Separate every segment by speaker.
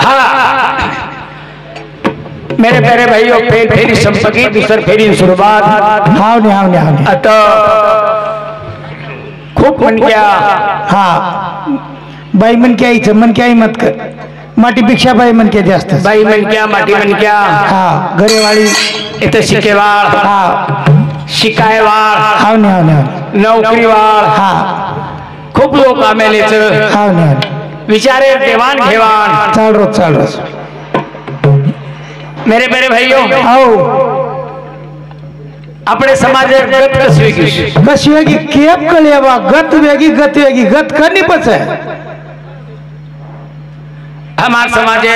Speaker 1: हाँ मेरे प्यारे भाइयों फेरी संपत्ति दूसर फेरी सुरुवात
Speaker 2: हाव ने
Speaker 1: आता खूप मन क्या
Speaker 2: हाँ बाई मन क्या इथं मन क्या मत कर माटीपेक्षा बाई मन क्या जास्त
Speaker 1: बाई मन क्या माटी मन क्या
Speaker 2: हाँ घरेवाळी
Speaker 1: इथं शिकेवाळ
Speaker 2: हाँ
Speaker 1: शिकायवाळ
Speaker 2: हाव ने
Speaker 1: नोकरीवाळ
Speaker 2: हाँ
Speaker 1: खूप लोक आमेलेच
Speaker 2: हाव ने
Speaker 1: विचारे देवान घेवान
Speaker 2: चाल रोज
Speaker 1: मेरे मेरे भाइयों
Speaker 2: आओ
Speaker 1: अपने समाज गत
Speaker 2: कशी वेगी केप कळेवा गत वेगी गत करनी पच है
Speaker 1: हमार समाज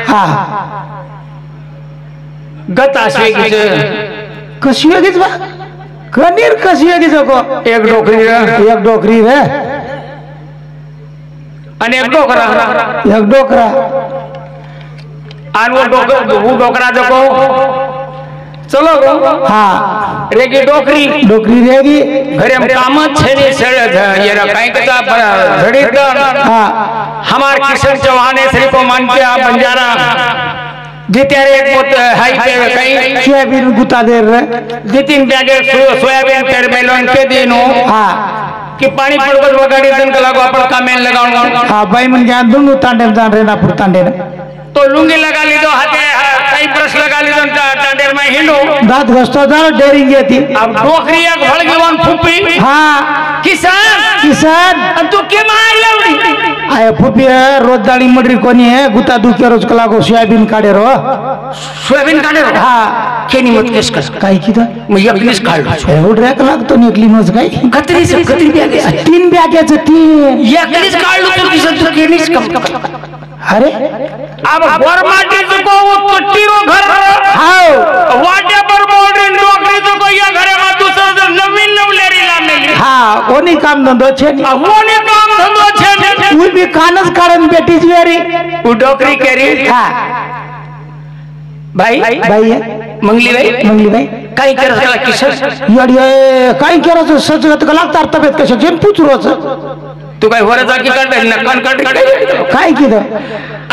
Speaker 2: हाँ
Speaker 1: गत आश्वेगीच
Speaker 2: कशी वेगीच बा कनीर कशी वेगीच को एक डोकरी रे
Speaker 1: आणि एक डोकरा आणि वो डोकरा जको चलो
Speaker 2: हाँ
Speaker 1: रेगी डोकरी
Speaker 2: रेगी
Speaker 1: घरे हम काम छेने सड़ ये रखाई कता झड़ी
Speaker 2: हाँ
Speaker 1: हमार किशन चौहान श्री को मान के बंजारा जित्यारे एक पोत हाई पे कहीं
Speaker 2: सोयाबीन गुता दे रहे
Speaker 1: जितिन ब्यागे सोयाबीन तेरे मेलोन के दिनो
Speaker 2: हाँ
Speaker 1: कि पानी पड़कर वगाड़ी दिन का लागो अपन कामेन लगाऊं
Speaker 2: हाँ भाई मन क्या दोनों तांडे जान रहे ना पुर तांडे
Speaker 1: तो लुंगी लगा ली दो हाथे कई ब्रश लगा ली दो तांडेर में हिंडो
Speaker 2: दांत घसतो जानो डेरिंग थी
Speaker 1: अब डोकरी एक भड़गी वन फुप्पी
Speaker 2: हाँ
Speaker 1: किसान अब तू के मार लेवड़ी
Speaker 2: आये फुप्पी रोज दाड़ी मडरी कोनी है गुता दुखे रोज कला को सोयाबीन काढे रो हाँ
Speaker 1: केनी मत केस कर
Speaker 2: काय की तो
Speaker 1: मैं यकलीस काढ
Speaker 2: एवढ रेक लागतो निकली मज काय
Speaker 1: कतरी ब्यागे
Speaker 2: तीन ब्यागेच तीन
Speaker 1: यकलीस काढ लो तू किसान तू केनीस कम
Speaker 2: अरे
Speaker 1: अब गोरमाटी को वो पट्टीरो घर
Speaker 2: हां
Speaker 1: वाटे पर बोर्डर नौकरी तो कोई या घरे में दूसरा नवीन नवलेरी लाने
Speaker 2: हां ओनी काम धंधो छे
Speaker 1: ओनी काम धंधो छे
Speaker 2: उ भी कानस काढन बेटी जेरी
Speaker 1: उ डोकरी केरी
Speaker 2: हां भाई मंगली भाई
Speaker 1: काही करत किशन
Speaker 2: यडिये काही करत सजगत का लागतार तब्येत कशा जेन पुचरोच
Speaker 1: तू काय होरे जाकी काढ नक्कन काढ
Speaker 2: काय की दो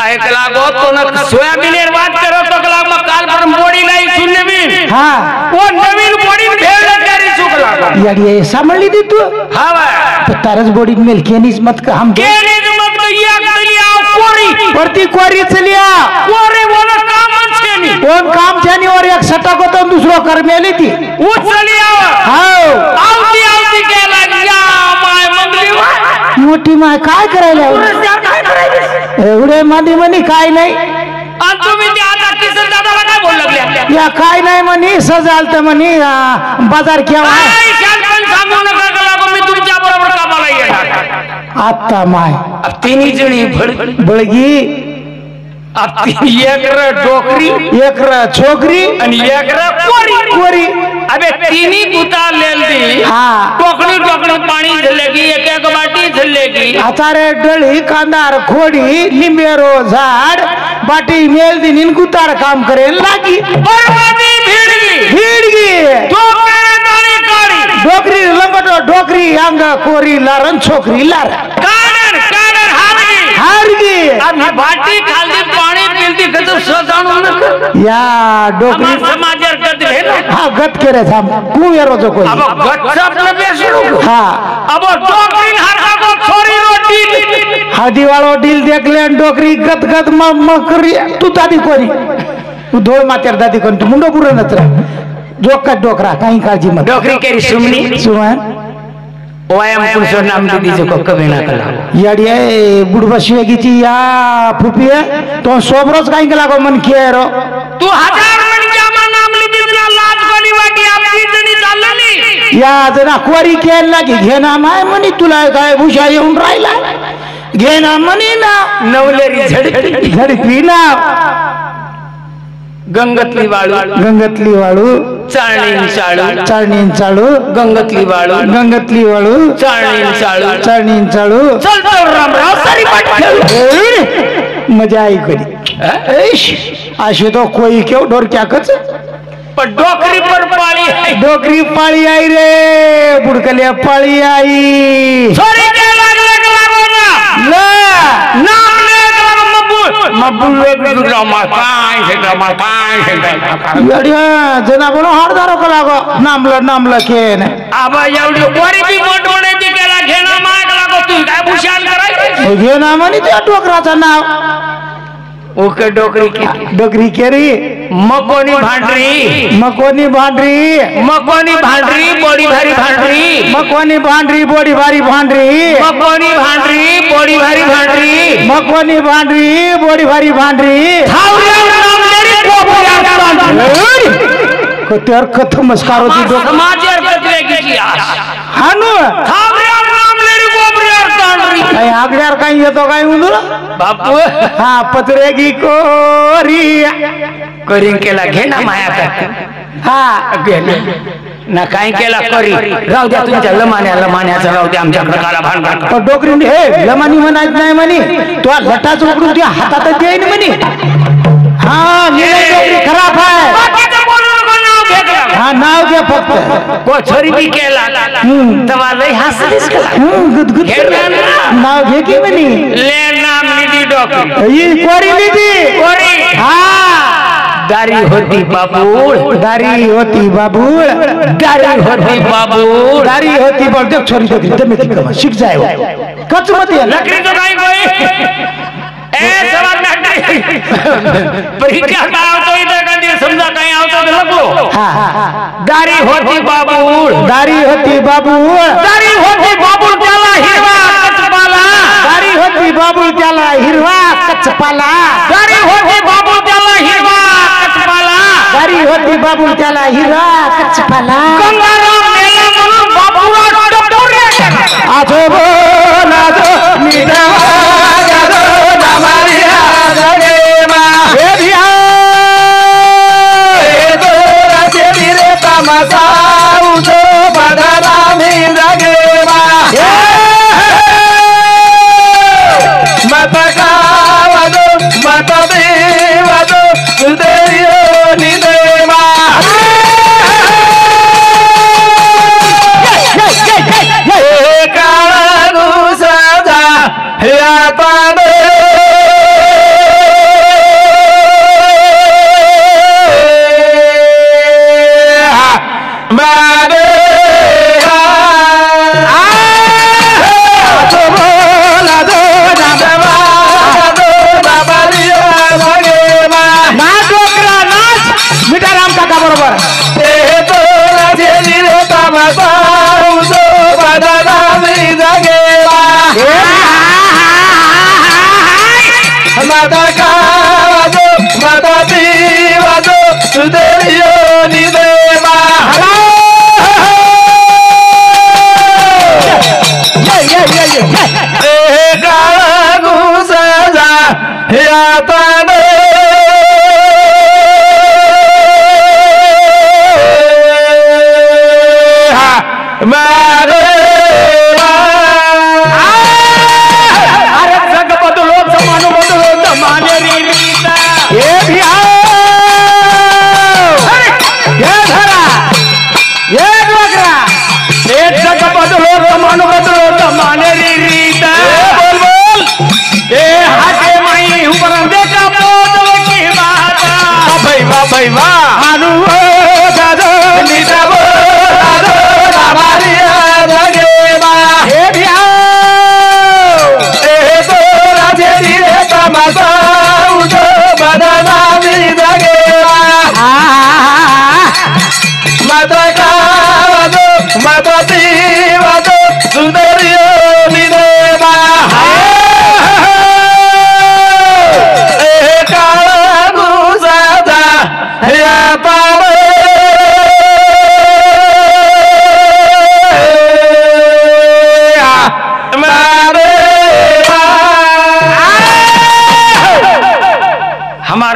Speaker 1: ऐकला गो तो न सोयाबीनेर बात करो तो कला में काल पर मोड़ी लाई सुनने भी
Speaker 2: हां
Speaker 1: वो नवीन बॉडी भेड़ तेरी सुकला
Speaker 2: यडिये समझली दी तू
Speaker 1: हां भाई
Speaker 2: तो तारस बॉडी मिल केनीस मत का हम
Speaker 1: केनीस मत तो ये चलिया कोरी
Speaker 2: परती कोरी चलिया
Speaker 1: कोरी वो न काम छेनी
Speaker 2: कोण काम छेनी और एक सटक होतो दुसरो कर मेली थी
Speaker 1: वो चलिया
Speaker 2: हां
Speaker 1: आवती के लगिया माय मंगली
Speaker 2: मोठी माय काय करायला एवढे मादी म्हणी काय नाही
Speaker 1: आणि तुम्ही ते आता किसन दादाला काय बोल लागले
Speaker 2: या काय नाही म्हणी सजालत म्हणी बाजार केव्हा
Speaker 1: काय पण सांगू नका लागो मी तुमच्या बरोबर कामाला येणार
Speaker 2: आता माय
Speaker 1: अब तिन्ही जणी
Speaker 2: बळगी
Speaker 1: अब एक डोकरी
Speaker 2: एक छोकरी
Speaker 1: आणि एक कोरी अबे तिन्ही गुता लेल दी
Speaker 2: हाँ
Speaker 1: टोकरी पानी झलेगी एक बाटी झलेगी
Speaker 2: आचारे डळी कांदार खोडी लिंबेरो झाड बाटी मेल दिन इन गुतार काम करेन लागी
Speaker 1: बरबादी भीड़गी
Speaker 2: डोकरी लंगटो डोकरी अंग कोरी लारन छोकरी लार हारगी
Speaker 1: अब बाटी खाली पानी पीती गजब सजाणू नक
Speaker 2: या डोकरी
Speaker 1: समाजर गत है ना
Speaker 2: हां गत करे था कुवेरो जो कोई
Speaker 1: अब गत सब न बेसणू
Speaker 2: हां
Speaker 1: अब डोकरी हरका को छोरी रोटी
Speaker 2: हादी वालो डील देख ले डोकरी गत गत मकरी तू दादी कोनी तू धोळ मातेर दादी कोन तू मुंडो पुरे नत्र जोका डोकरा काही काळजी मत
Speaker 1: डोकरी केरी सुमनी
Speaker 2: सुमन
Speaker 1: ओएम पुरुष नाम दीदी जो कबेना कला
Speaker 2: याडिये बुडबशी वेगीची या फुपिये तो सोबरोच काही केला गो मन केरो
Speaker 1: तू हजार मन जामा नाम लिदी ना लाज कोणी वाटी आपली जणी चालली
Speaker 2: या जना कोरी केल लागी घेना माय मनी तुला काय भुषा येऊन राहिला घेना मनी ना
Speaker 1: नवलेरी
Speaker 2: झडपी ना
Speaker 1: गंगतली वाळू चाळणी चाळू गंगतली वाळू चाळणी चाळू चल तो रामराव सारी पाट खेळ
Speaker 2: मजा आई करी आशे तो कोई क्यों डोर क्या कच
Speaker 1: पण डोकरी पाळी
Speaker 2: आई रे बुडकल्या पाळी आई
Speaker 1: सॉरी काय लागले लागो ना नाम ले लागो मबूल मग बुलवे बिगडा मा काय शेंगा मा काय शेंगा
Speaker 2: येड्या जना बोलो हाडदारो का लागो नामलं केन
Speaker 1: आबा एवढी कोरी बी मोठ मोठे केला घेणा माग लागो तू काय भूषण करायचं
Speaker 2: घे ना म्हणे त्या डोकराचं नाव
Speaker 1: ओके
Speaker 2: डोकरी केरी
Speaker 1: मकोनी भांडरी
Speaker 2: मकोनी भांडरी
Speaker 1: बड़ी भारी भांडरी
Speaker 2: मकोनी भांडरी बोडी भारी भांडरी
Speaker 1: मकोनी भांडरी बड़ी भारी भांडरी
Speaker 2: मकोनी भांडरी बोडी भारी भांडरी कत्यार कथमस्कार होती डोक
Speaker 1: समाजर कतरे
Speaker 2: हानु काही आगड्यावर काही येतो काय उंदूर
Speaker 1: बापू
Speaker 2: हा पत्रे की कोरी
Speaker 1: करीन केला घे ना माया
Speaker 2: हा
Speaker 1: ना काय केला करी राहू द्या तुमच्या लमान्याचा राहू द्या आमच्याकडे काला भांडण
Speaker 2: डोकरी हे लमानी म्हणायच नाही म्हणे तो लटाच उकडून तुझ्या हातात येईन म्हणे हा डोकरी खराब आहे हा नाव घ्या फक्त
Speaker 1: कोछरी बी केला तवा लई हसलीस
Speaker 2: गुदगुद नाव घे की म्हणे
Speaker 1: ले नाम निधी डॉक्टर
Speaker 2: ही कोरी लिदी
Speaker 1: कोरी
Speaker 2: हा
Speaker 1: दारी होती बाबूळ
Speaker 2: दारी होती बाबूळ दारी होती बोल देख छोरी डोकरी दमे की कमा शिक जाए कच मत ये
Speaker 1: लकड़ी तो काई कोई ए सवाल नाही परीक्षा का आवतो इथं कधी समजा काही आवतो तर लपलो दारी होती बाबूळ
Speaker 2: दारी होती बाबूळ
Speaker 1: त्याला हिरवा कचपाला
Speaker 2: दारी होती बाबूळ त्याला हिरवा कचपाला
Speaker 1: दारी होती बाबूळ त्याला हिरवा कचपाला
Speaker 2: दारी होती बाबूळ त्याला हिरवा कचपाला
Speaker 1: गंगाराम मेला म्हणून बाबूळा टपोरे
Speaker 2: आजो बोला दो निदा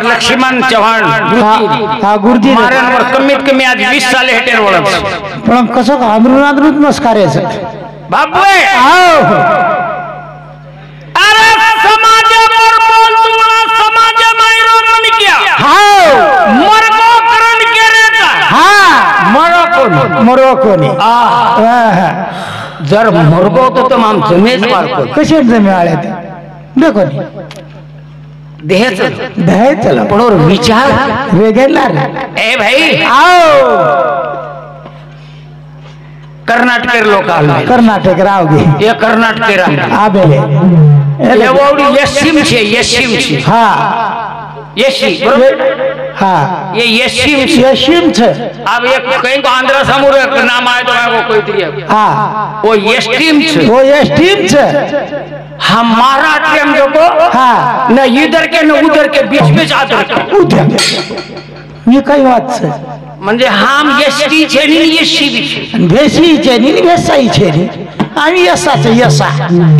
Speaker 1: लक्ष्मण चव्हाण
Speaker 2: गुरुजी
Speaker 1: माऱ्यांवर कमीत कमी आज 20 साले हेटेर वळत
Speaker 2: पण कसं का अंदरून नमस्कार आहे
Speaker 1: बाबूए अरे समाज पर बोल तुम्हाला समाज मायरो मन क्या
Speaker 2: हां
Speaker 1: मरको करण के रेता
Speaker 2: हां मरो कोणी
Speaker 1: जर मरको तो तमाम जमेच मारको
Speaker 2: कसे जमे आले ते देखो द्यायचं
Speaker 1: पण और विचार
Speaker 2: वेगळा
Speaker 1: ए भाई
Speaker 2: आओ
Speaker 1: कर्नाटक लोक आले
Speaker 2: कर्नाटक राव गे
Speaker 1: हे कर्नाटक राव
Speaker 2: आबेले
Speaker 1: एवढी यशिम छे
Speaker 2: हा
Speaker 1: यशी बरोबर
Speaker 2: हाँ
Speaker 1: ये यशिम
Speaker 2: यशिम छे
Speaker 1: अब एक कहीं को आंध्र समूह एक नाम आए तो मैं कोई दिया
Speaker 2: हाँ
Speaker 1: वो यशिम छे
Speaker 2: वो यशिम छे
Speaker 1: हमारा टीम जो को
Speaker 2: हाँ
Speaker 1: न इधर के न उधर के बीच में आदर
Speaker 2: उधर ये कई बात छे
Speaker 1: म्हणजे हम यशी छे नी यशी भी छे
Speaker 2: देशी छे नी वेसाई छे नी आम्ही यसा छे यसा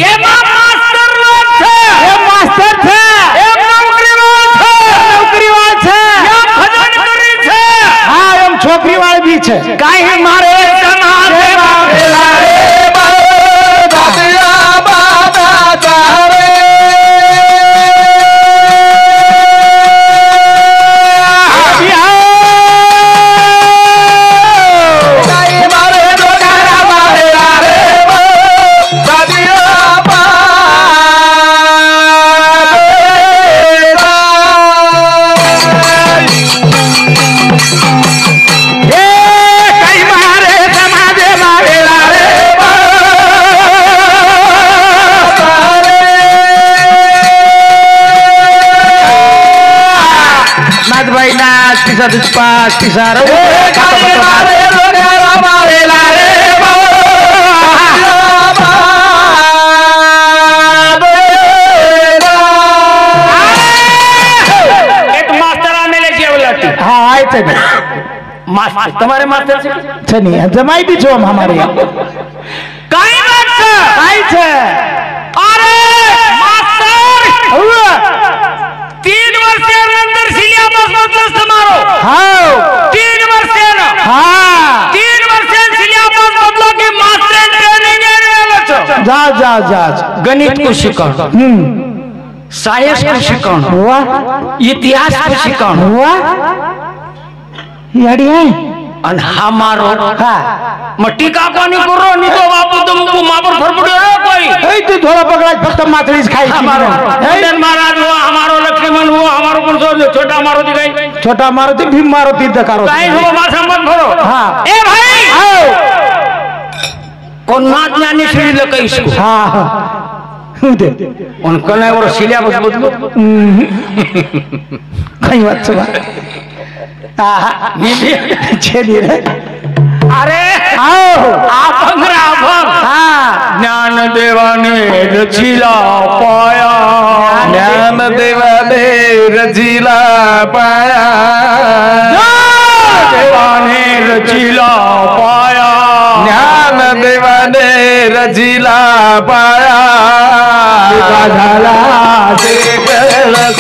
Speaker 1: ये मास्टर लोग छे
Speaker 2: ये मास्टर छे
Speaker 1: ये
Speaker 2: नौकरीवाल छे
Speaker 1: या भजन करी छे
Speaker 2: हाँ एम छोकरीवाल भी छे
Speaker 1: काहे मारे समाजे
Speaker 2: बाबेला रे दादिया बाबा तारे
Speaker 1: मास्टर तुम्हारे मास्टर से
Speaker 2: छनी जमाई भी जो हम हमारे
Speaker 1: काई बात से
Speaker 2: काई छे
Speaker 1: अरे मास्टर 3 वर्ष के अंदर सिलेबस मतलब तुम्हारो
Speaker 2: हाँ
Speaker 1: 3 वर्ष ना
Speaker 2: हाँ
Speaker 1: 3 वर्ष सिलेबस मतलब कि मास्टर ट्रेनिंग है
Speaker 2: जा
Speaker 1: गणित को सिखाना साइंस को सिखाना
Speaker 2: हुआ
Speaker 1: इतिहास को सिखाना
Speaker 2: हुआ याडी है
Speaker 1: अन हमारो
Speaker 2: हाँ
Speaker 1: मट्टी का कोनी करो नहीं तो बापू तुमको मापर फरफड़े हो कोई
Speaker 2: ए तू थोड़ा पकड़ा फक्त माथड़ी खाई
Speaker 1: हमारो नंदन महाराज हुआ हमारो लक्ष्मण हुआ हमारो कौन सो छोटा मारो दिखाई
Speaker 2: छोटा मारो तो भीम मारो तीर करो
Speaker 1: काई हो मार संबंध भरो
Speaker 2: हाँ
Speaker 1: ए भाई
Speaker 2: आओ
Speaker 1: कौन नाच जाने से लगे इसको
Speaker 2: हाँ दे
Speaker 1: उन कने और सिलेबस बदलो
Speaker 2: कई बात सुना छेली रे
Speaker 1: अरे
Speaker 2: आओ
Speaker 1: आपंग
Speaker 2: हाँ
Speaker 1: ज्ञान देवाने रचिला पाया
Speaker 3: ज्ञान देवाने रचिला पाया
Speaker 1: देवाने रचिला पाया
Speaker 3: ज्ञान देवाने रचिला पाया से गलत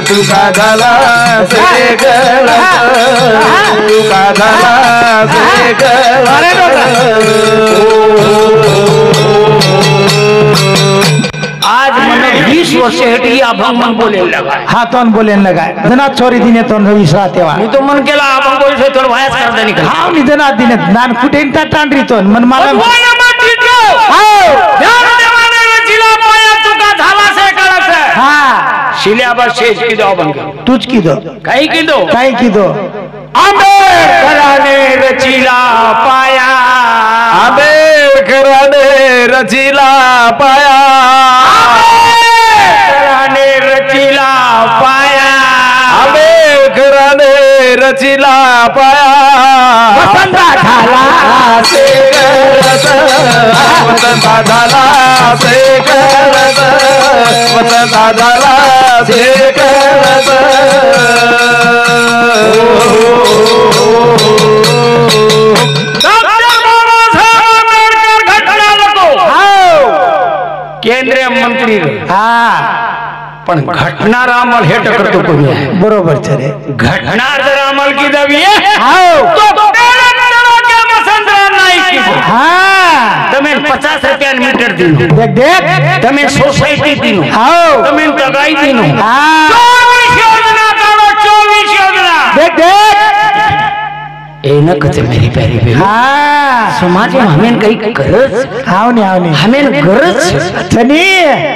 Speaker 3: तुका झाला से गलत तुका झाला से
Speaker 1: आज मैंने 20 वर्ष हेटी अभंग मन बोले लगा
Speaker 2: हाँ तो बोले लगा जना छोरी दिने तो विश्रात तेव्हा
Speaker 1: मी तो मन केला अभंग बोल से थोड़ा वायस कर देनी का
Speaker 2: हाँ निधना दिने नान कुठे टांडरी तो मन मला
Speaker 1: बोला मत टिको
Speaker 2: आओ
Speaker 1: ध्यान देवाने जिला पाया तुका झाला से कळत
Speaker 2: हाँ
Speaker 1: सिलेबस शेष की दो अभंग
Speaker 2: तुझ की दो
Speaker 1: काही की दो
Speaker 2: काय की दो
Speaker 1: आंबेडकराने रचिला पाया
Speaker 3: आंबेडकराने रचिला पाया
Speaker 1: आंबेडकराने रचिला पाया
Speaker 3: आंबेडकराने रचिला पाया
Speaker 2: वसंता झाला
Speaker 3: से गलत वसंता झाला से गलत वसंता झाला से गलत
Speaker 1: केंद्रीय मंत्री
Speaker 2: हाँ
Speaker 1: पण घटनार अमल हे टकरतो कोणी आहे
Speaker 2: बरोबर छे
Speaker 1: घटना जर अमल की दवी है
Speaker 2: आओ
Speaker 1: तो के मसंद्रा नहीं की
Speaker 2: हाँ
Speaker 1: તમે 50 રૂપિયા મીટર દીનો
Speaker 2: देख देख
Speaker 1: તમે સોસાયટી દીનો
Speaker 2: आओ
Speaker 1: તમે દગાઈ દીનો
Speaker 2: हाँ
Speaker 1: 24 યોજના કરો 24 યોજના
Speaker 2: देख देख
Speaker 1: એ न कच मेरी प्यारी बहन
Speaker 2: हा
Speaker 1: समाज में हमें कई गरज
Speaker 2: हाव ने
Speaker 1: हमें गरज
Speaker 2: छनी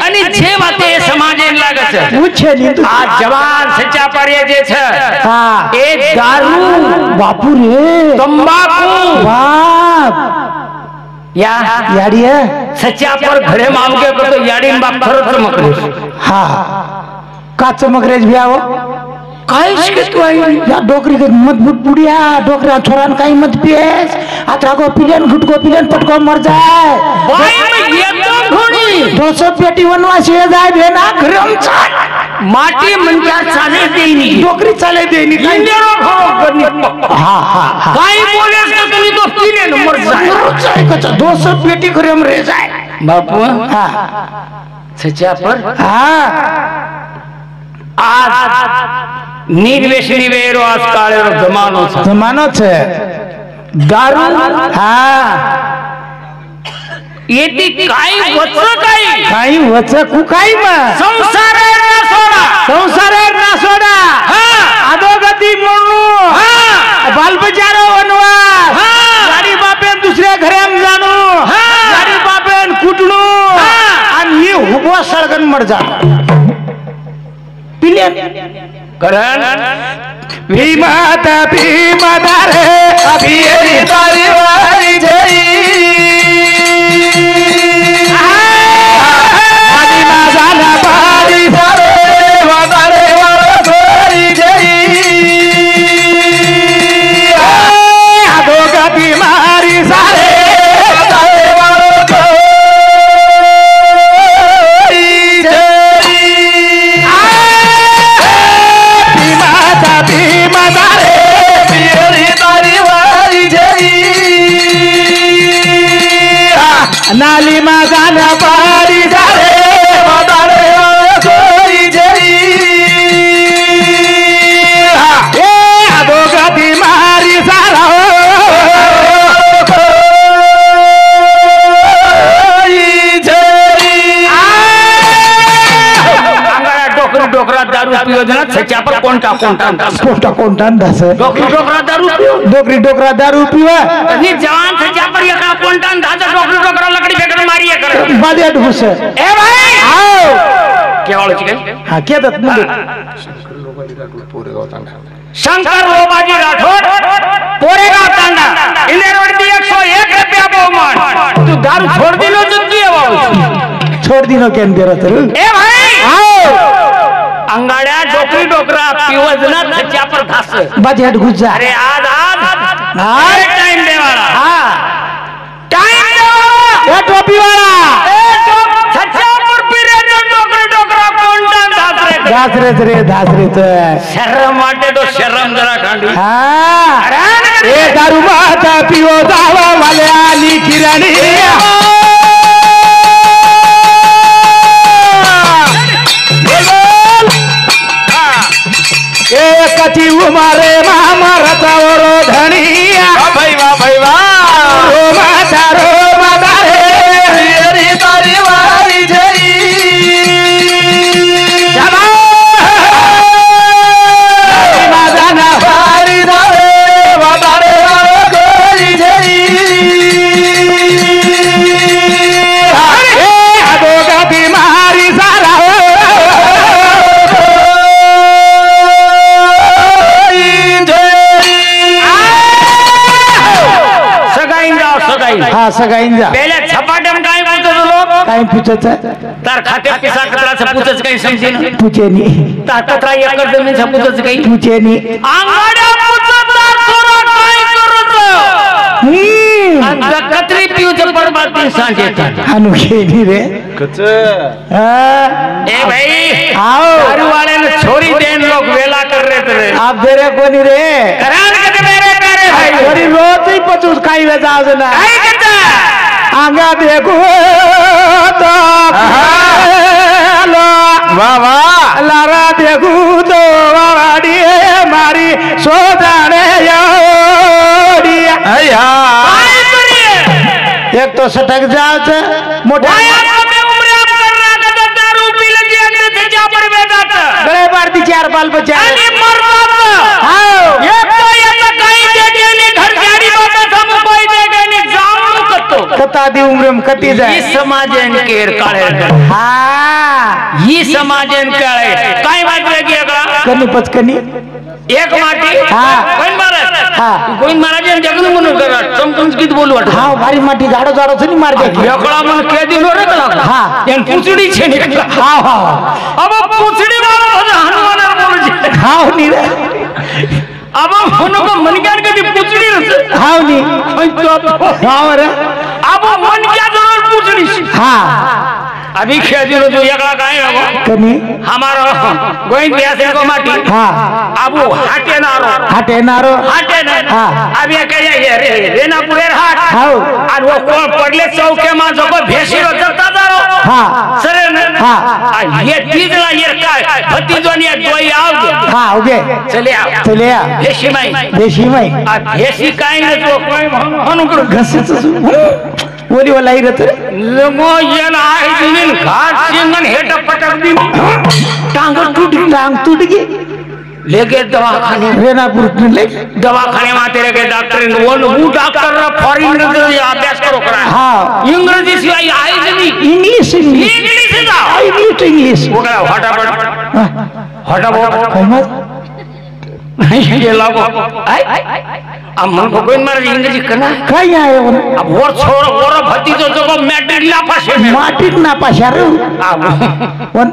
Speaker 1: અને જે વાતે સમાજે લાગે છે
Speaker 2: પૂછે ની તું
Speaker 1: આ જવાન સચ્ચા પારિયા જે છે
Speaker 2: હા
Speaker 1: એ દારૂ
Speaker 2: બાપુ રે
Speaker 1: તંબાકુ
Speaker 2: બાપ
Speaker 1: या
Speaker 2: याडी
Speaker 1: सच्चा पर घरे में आवगे तो याडी बाप खरच चमकरे
Speaker 2: हा का चमकरेज भी आवो
Speaker 1: काहीच के तू आई
Speaker 2: या डोकरी के मत बुढ़िया डोकरा छोरान काही मत पिएस आत्रा को पिलन गुटको पिलन पटको मर जाए
Speaker 1: भाई में एकदम घोड़ी
Speaker 2: 200 पेटी बनवा से जाए बेना घरम चाल
Speaker 1: माटी मन क्या चाले देनी
Speaker 2: डोकरी चाले देनी
Speaker 1: इंजरो खाओ करनी
Speaker 2: हां हां
Speaker 1: काई बोले तो तुम तो पीने न मर जाए
Speaker 2: कच्चा 200 पेटी घरम रह जाए
Speaker 1: बापू
Speaker 2: हां
Speaker 1: सच्चा पर
Speaker 2: हां
Speaker 1: आज निर्वेशनी वेरो आज काळेरो
Speaker 2: जमानो छे दारू हां
Speaker 1: येती काय वच काय
Speaker 2: काही वच कुकाई मा
Speaker 1: संसारे ना सोडा
Speaker 2: हां अधोगती म्हणू हां बालबजारो वनवास गाडी बापेन दुसऱ्या घराम जाणू गाडी बापेन कुटणू आणि ही हुबो सळगन मर जा पिलेन
Speaker 1: करण
Speaker 2: भीमाता भीमदारे अभी एरी तारी वारी जई आदि ना जाना पारी सारे वादारे वाला थोरी जई आधोगा बीमारी सारे वादारे वाला थोरी जई भीमाता भीमदारे एरी तारी वारी जई नाली मा जाना पारी जारे वादारे सोई जई ए अधोगा बीमारी सारा
Speaker 1: डोकरा दारू पियो जना सच्चा पर कोणता
Speaker 2: दास
Speaker 1: डोकरा दारू पियो
Speaker 2: डोकरा दारू पिवा
Speaker 1: आणि जवान सच्चा पर एका कोणता दादा डोकरा लकड़ी फेकर मारी कर
Speaker 2: बादे ढुस
Speaker 1: ए भाई
Speaker 2: आओ
Speaker 1: केवाळो चिकन
Speaker 2: हा केदत मुंडे
Speaker 1: शंकर रोबाजी राठोड पोरेगाव तांडा इंद्रवती 101 रुपया बहुमान तू दारू छोड़ दिलो जल्दी आवाज
Speaker 2: छोड़ दिनो केन देरो तर
Speaker 1: ए भाई
Speaker 2: आओ
Speaker 1: अंगाड्या डोकरा पिवजना सच्चा पर घास
Speaker 2: बादे ढुस जा
Speaker 1: अरे आज टाइम देवाला
Speaker 2: हां
Speaker 1: टाइम देवाला
Speaker 2: ए टोपी वाला
Speaker 1: सच्चा पर पिरे डोकरा कोणता
Speaker 2: दास रे तो
Speaker 1: शर्म माटे तो शर्म जरा कांडी
Speaker 2: हां ए दारू माता पिओ दावा वाले आली किराणी कची उमारे मामरता ओरो धनिया
Speaker 3: भाई वाह
Speaker 2: रो माता रे
Speaker 3: एरी तारी वारी जई
Speaker 2: जाना
Speaker 3: वारी दारे वादारे वाला कोई जई
Speaker 2: अधोगा बीमारी सारा हाँ सगाईन जा
Speaker 1: पहले छपाटम काय पूछत लोग
Speaker 2: काय पूछत
Speaker 1: तार खाते पिसा कतरा से पूछत काही समजे ना
Speaker 2: पूछे नहीं
Speaker 1: तार कतरा एकर जमीन से पूछत काही
Speaker 2: पूछे नहीं
Speaker 1: आंगड्या पूछत तार सोरा काय करत कतरी पिऊ जे बर्बाद दिन सांजे
Speaker 2: अनोखे नहीं रे
Speaker 3: कच
Speaker 1: ए भाई
Speaker 2: आओ
Speaker 1: दारू वाले ने छोरी देन लोग वेला कर रहे थे
Speaker 2: आप दे रे कोनी रे
Speaker 1: करान के मेरे प्यारे भाई
Speaker 2: थोड़ी रोज ही पचूस काई वे जाओ ना
Speaker 1: काय करता
Speaker 2: आंगा देखो तो
Speaker 3: वाह
Speaker 2: लारा देखो तो वाड़ी मारी सोदाने योड़िया
Speaker 3: अया
Speaker 2: एक तो सटक जाओ मोटा
Speaker 1: दारू पी लगी जा पर बेटा
Speaker 2: गले बार दी 4 बाल बचा
Speaker 1: अरे मर बाप
Speaker 2: आओ
Speaker 1: एक तो ये कहीं दे देने घर
Speaker 2: कथा दी उमरम कती जाय
Speaker 1: ही समाजन केर काळे
Speaker 2: हा
Speaker 1: ही समाजन काळे काय वाटलं की एकला
Speaker 2: कनी पचकनी
Speaker 1: एक माटी
Speaker 2: हा.
Speaker 1: गोविंद महाराज
Speaker 2: हा.
Speaker 1: गोविंद महाराज जगन म्हणून करा समजून किती बोलू वाटत
Speaker 2: हा भारी माटी झाडो झाडो सनी मार दे
Speaker 1: एकला मन के दिनो रे लागला
Speaker 2: हा.
Speaker 1: एन पुचडी छे निकला
Speaker 2: हा हा
Speaker 1: अब पुचडी वाला हनुमान बोलू छे
Speaker 2: हा नी रे
Speaker 1: अब मनो को मन ज्ञान कदी पुचडी रस
Speaker 2: हा नी हा रे
Speaker 1: अब मन क्या जरूर पुचडी
Speaker 2: हा
Speaker 1: अभी खेती रो जो एकला काय हो
Speaker 2: कनी
Speaker 1: हमारो गोविंद व्यास को माटी
Speaker 2: हा
Speaker 1: अबू हाटे नारो
Speaker 2: हाटे नारो
Speaker 1: हाटे ना
Speaker 2: हाँ.
Speaker 1: अब ये कहे ये रेनापुरेर हाट
Speaker 2: हाउ
Speaker 1: और वो कोण पडले चौके मा जो भेसी जगता जारो
Speaker 2: हा
Speaker 1: सरे ने
Speaker 2: हाँ.
Speaker 1: ये तीजला ये काय भतीजोनी दोई आओगे
Speaker 2: हा ओके
Speaker 1: चले आओ
Speaker 2: चले या
Speaker 1: भेसी माई
Speaker 2: देशी माई
Speaker 1: आ भेसी काय ने तो कोई हनुकर
Speaker 2: घसच बोली वाला ही रहते
Speaker 1: लगो ये ना आहे दिनीन घाट सिंगन हेट पटक दी
Speaker 2: टांग टूट गई
Speaker 1: लेके दवाखाने
Speaker 2: रेनापुर ले
Speaker 1: दवाखाने में तेरे के डॉक्टर ने वो डॉक्टर ना फॉरेन में अभ्यास करो करा
Speaker 2: हाँ
Speaker 1: इंग्लिश सिवाय आई नहीं
Speaker 2: इंग्लिश इंग्लिश
Speaker 1: इंग्लिश ना
Speaker 2: आई नीट इंग्लिश
Speaker 1: वो करा हटाबट ये लागो आई अब मन को कोई मर इंग्लिश करना
Speaker 2: काय आए वो
Speaker 1: अब और छोड़ और भतीजो जो मैट्रिक ना पासे में
Speaker 2: माटिक ना पाशार
Speaker 1: अब
Speaker 2: वन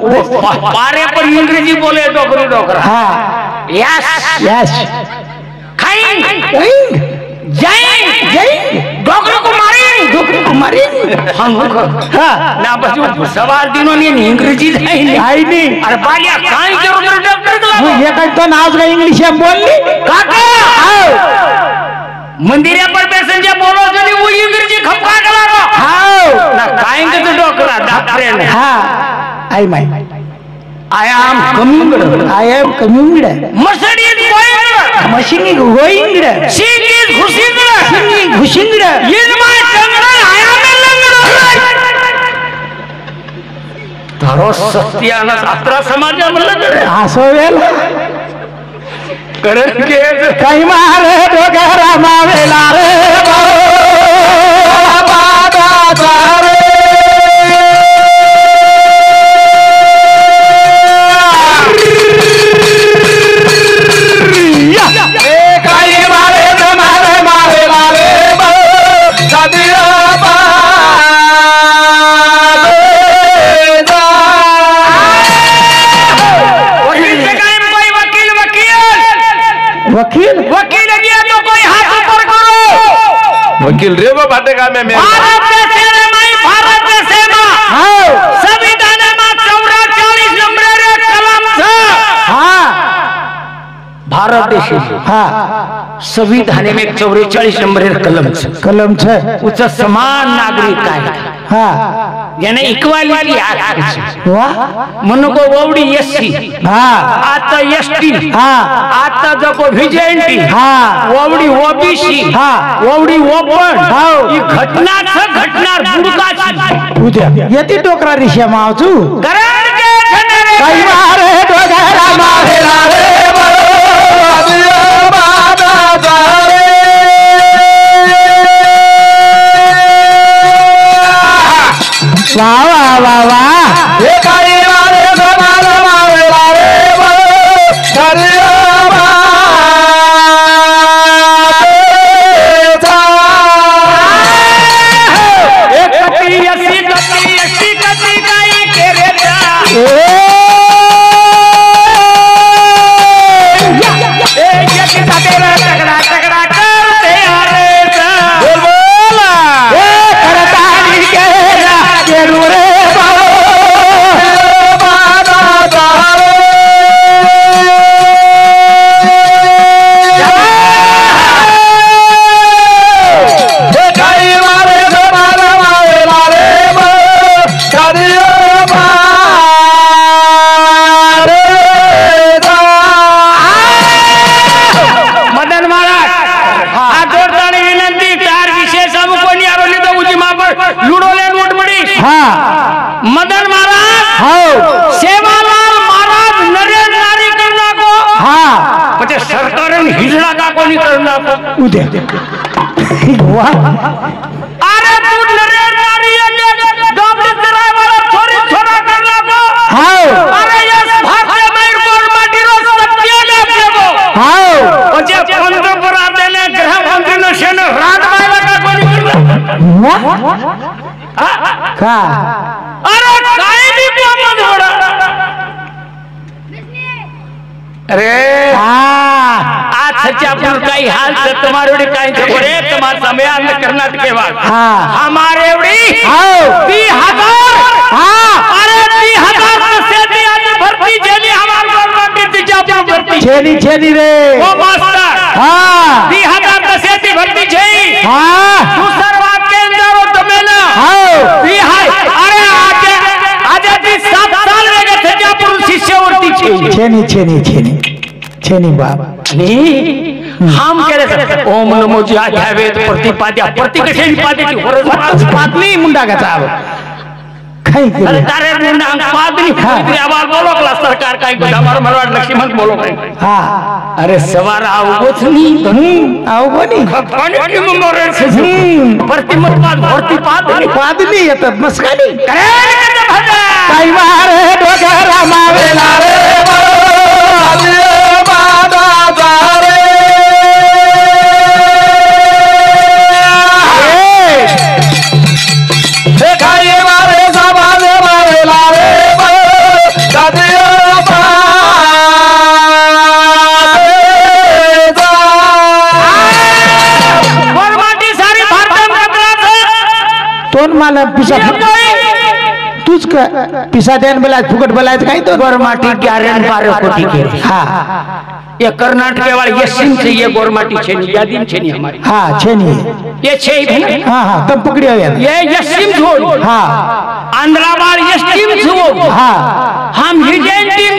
Speaker 1: पारे पर अंग्रेजी बोले डोकरी
Speaker 2: हाँ
Speaker 1: यस
Speaker 2: यस
Speaker 1: खाइन
Speaker 2: इंग
Speaker 1: जाइन
Speaker 2: जय
Speaker 1: डोकरी को मारिन
Speaker 2: डोकरी कुमारी
Speaker 1: हाँ
Speaker 2: हाँ
Speaker 1: ना बस सवार दिनों ने अंग्रेजी जाइन
Speaker 2: आई नहीं
Speaker 1: अरे बालिया काई जरूर डॉक्टर
Speaker 2: वो ये कहता तो नाच का इंग्लिश में बोल ली
Speaker 1: काका मंदिर पर पैसेंजर बोलो जनी वो अंग्रेजी खपका करा
Speaker 2: हाँ
Speaker 1: ना काएंगे तो डॉक्टर ने
Speaker 2: हाँ आई माई
Speaker 1: I am coming
Speaker 2: I am coming
Speaker 1: Mercedes going
Speaker 2: मशीनी गोइंग
Speaker 1: शी इज घुसिंग
Speaker 2: मशीनी घुसिंग
Speaker 1: इन माय टंगड़ा आया में लंगड़ा तारो सत्याना सात्रा समाज में लग
Speaker 2: हसो वेल
Speaker 1: करन के
Speaker 2: कहीं मारे डोगरा मावेला रे बाबा तारे
Speaker 3: कई मारे मारे मारे मारे सदिया
Speaker 2: वकील
Speaker 1: वकील दिया तो कोई हाथ ऊपर करो
Speaker 3: वकील रे वो बाटे का में
Speaker 1: भारत देश रे माई भारत देश में
Speaker 2: हाँ
Speaker 1: संविधान में 44 नंबर रे कलम छ
Speaker 2: हाँ
Speaker 1: भारत देश
Speaker 2: हाँ
Speaker 1: संविधान में 44 नंबर रे कलम छ
Speaker 2: कलम छे
Speaker 1: उच्च समान नागरिक कायदा
Speaker 2: हाँ
Speaker 1: यानी इक्वालिटी एक्ट
Speaker 2: वाह
Speaker 1: मनो को वोडी एससी
Speaker 2: हाँ
Speaker 1: आता एसटी
Speaker 2: हाँ
Speaker 1: आता जो विजेंटी
Speaker 2: हाँ
Speaker 1: वोडी ओबीसी
Speaker 2: हाँ
Speaker 1: वोडी ओपन
Speaker 2: हाँ
Speaker 1: ये घटना छ घटना बुडका छ
Speaker 2: उद्या येती टोकरा रिक्षा में आवचू
Speaker 1: करण के छने
Speaker 2: कई मारे डोगरा मावेला रे वाह वाह वाह वाह
Speaker 3: ये कई मारे मारे मारे मारे सदिया
Speaker 1: एक कटी अस्सी कटी गाई के रे ए जग तेरा टकरा टकरा करते आरे
Speaker 3: बोल बोला
Speaker 2: करतानी के रे
Speaker 1: मदन महाराज आ जोरदारी विनंती चार विशेष हम कोणी आरोली तो उजी मापर लुडोले नोट मडी
Speaker 2: हाँ
Speaker 1: मदन महाराज
Speaker 2: हाँ
Speaker 1: सेवालाल महाराज नरेंद्र नारी करना को
Speaker 2: हाँ
Speaker 1: पछे सरकार ने हिजड़ा का कोनी करना को
Speaker 2: उद्या वाह
Speaker 1: अरे तू
Speaker 2: का
Speaker 1: अरे काय बी कामत होडा अरे आज सच्चापुर काही हाल से तुम्हारे उड़ी काही थे रे तुम्हारा समय अंदर कर्नाटक के बाद हमारे उड़ी 30,000 अरे 30,000 से भी आदमी भर्ती जेली हमारे गवर्नमेंट सच्चापुर भर्ती
Speaker 2: छेनी रे
Speaker 1: वो मास्टर 30,000 से भी भर्ती छे दूसर बात के अंदर वो तमेला अरे आज 7 साल में गए सच्चापुर शिष्यवृत्ति छे
Speaker 2: बाबा
Speaker 1: हम कह रहे ओम नमो ज्यावेद प्रतिपाद्या प्रतिकशेन पाद्याची
Speaker 2: पादनी मुंडा का साहब काही
Speaker 1: अरे तारे मुंडा पादनी आवाज बोलो क्लास सरकार काय हमारा मरवाड़ लक्ष्मण बोलो काय अरे सवार आवगोच नहीं
Speaker 2: आवगोनी
Speaker 1: पाणी मोरे प्रतिमतवाद
Speaker 2: पादनी येतात मस्कानी
Speaker 3: काही मारे डोगरा मावेला रे
Speaker 2: मला तूच का पिसा देन बोला फुकट बोलायचं काही तो
Speaker 1: गोरमाटी 11-12 कोटी के ये कर्नाटक वाले ये सिम से ये गोरमाटी छेनी यादीम छेनी हमारी
Speaker 2: छेनी
Speaker 1: ये छे
Speaker 2: तब पकड़ी हो
Speaker 1: ये सिम छोड़ आंध्राबाद ये सिम छोड़ हम हिजन टीम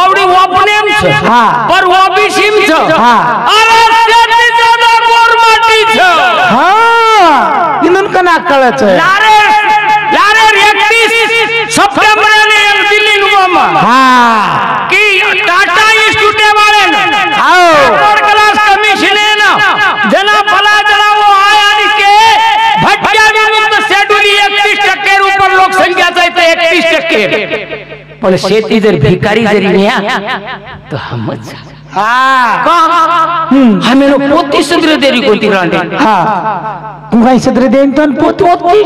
Speaker 1: ओवड़ी ओपनेम पर वो भी सिम अरे सेठी ज्यादा गोरमाटी
Speaker 2: इनका ना कळच
Speaker 1: लारे 31 सितंबर ने दिल्ली नुमा कि टाटा इंस्टीट्यूट वाले क्लास कमीशन है ना जना भला जना वो आया के भट्टिया विरुद्ध शेड्यूल 31% ऊपर लोक संख्या चाहते 31% पण शेती जर भिकारी जरी न्या तो हमच हमें लोग पोती सदर देरी कोणती रांडे
Speaker 2: कुंगाई सदर देन तो पोती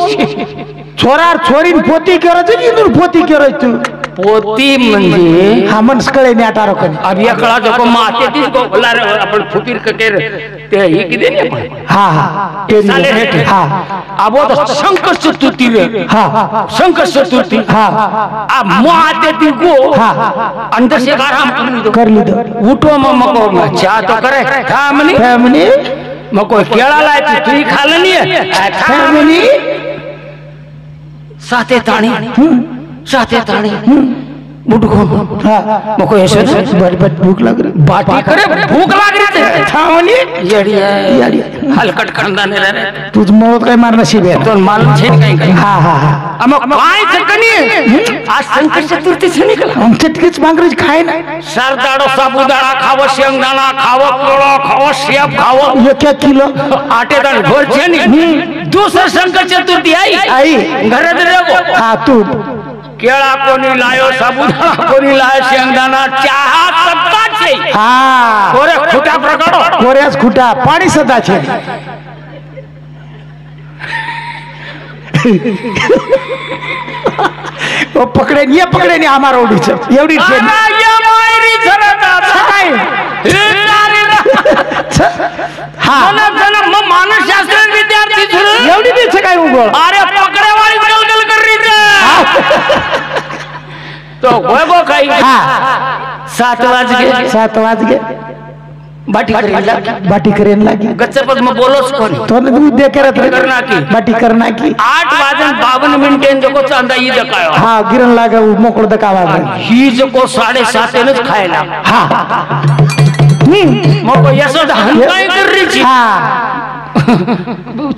Speaker 2: छोरार छोरीन पोती करायचं की नूर पोती करायचं
Speaker 1: पोती म्हणजे
Speaker 2: हा मनस कळे ने अटारो कने
Speaker 1: अब ये कळा जो माते तीस को बोला रे आपण फुटीर कटेर ते ही की देने
Speaker 2: ते
Speaker 1: साले अब वो तो शंकर चतुर्थी रे शंकर चतुर्थी अब माते ती को अंदर से आराम
Speaker 2: कर ली दो
Speaker 1: उठो मको चाह तो करे थामनी मको केळा लाय तू खालनी है थामनी साथे ताणी बुडको मको ऐसे
Speaker 2: बट भूख लग रही
Speaker 1: बाटी करे भूख लग रही
Speaker 2: थावनी
Speaker 1: येड़िया हलकट खंडाने रहे
Speaker 2: तुझ मोत काय मार नसीब है
Speaker 1: तो मालूम छे कहीं
Speaker 2: हां
Speaker 1: हम काय चकनी आज संकट चतुर्थी से निकला
Speaker 2: हम चटकीच भांगरीच खाय ना
Speaker 1: सरदाड़ो साबुदाणा खावो शेंगदाणा खावो कोळो खावो सेब खावो
Speaker 2: 1 किलो
Speaker 1: आटे दाल घोर छे नी दूसरा संकट चतुर्थी आई घरे दे देखो
Speaker 2: तू
Speaker 1: केळा कोणी लायो साबुदाणा कोणी लायो शेंगदाणा चहा सत्ता छे कोरे खुटा प्रगड़ो
Speaker 2: कोरेस खुटा पाणी सदा छे ओ पकड़े नहीं हमारा ओडी छे एवढी छे
Speaker 1: या मायरी झरता
Speaker 2: काय
Speaker 1: जन मानसशास्त्र विद्यार्थी छे
Speaker 2: एवढी बी छे काय उगो
Speaker 1: अरे पकड़े वाली गलगल कर रही छे तो होगो खाई 7 बज गए
Speaker 2: बाटी करेन लागी
Speaker 1: गच्चपद में बोलोस कोनी
Speaker 2: तो ने दूध दे करत
Speaker 1: करना की
Speaker 2: बाटी करना की
Speaker 1: 8:52 मिनिटेन जो को चांदा ही दकायो
Speaker 2: गिरण लागे मोकळ दकावा
Speaker 1: ही जो को 7:30 ने खायला मको यशोद हंताय कर रही छी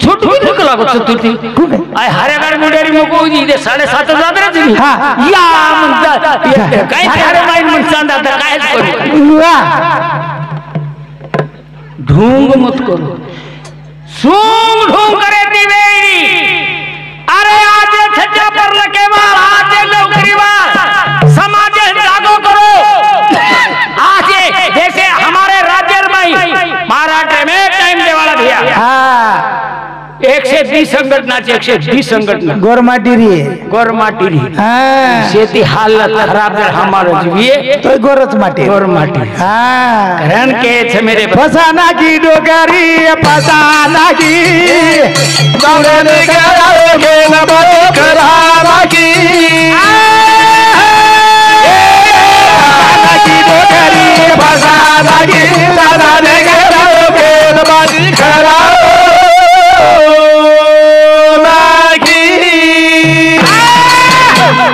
Speaker 1: छोट भी निकला को चतुर्थी आय हरेगाड मुंडेरी मको इदे 7:30 जात रे या म्हणता काय हरे माइन मन चांदा तर कायच करू ढूंग मत करो सूंग ढूंग करे दिवेरी अरे आज छज्जा पर लगे मार आज नौकरी मार समाज जागो करो आज जैसे हमारे राज्य में महाराष्ट्र में टाइम दे वाला भैया 1 से 120 संघटनाची 120 संघटना
Speaker 2: गोरमाटी रे
Speaker 1: गोरमाटी री
Speaker 2: हाँ
Speaker 1: शेती हालत खराब है हमारो जीविए
Speaker 2: तो गोरच माटी
Speaker 1: गोरमाटी
Speaker 2: हाँ
Speaker 1: रन के छे मेरे
Speaker 2: फसाना की डोकरी फसाना की दौड़ने कराओगे न बड़े कराना की फसाना की दौड़ने कराओगे न बड़े कराना की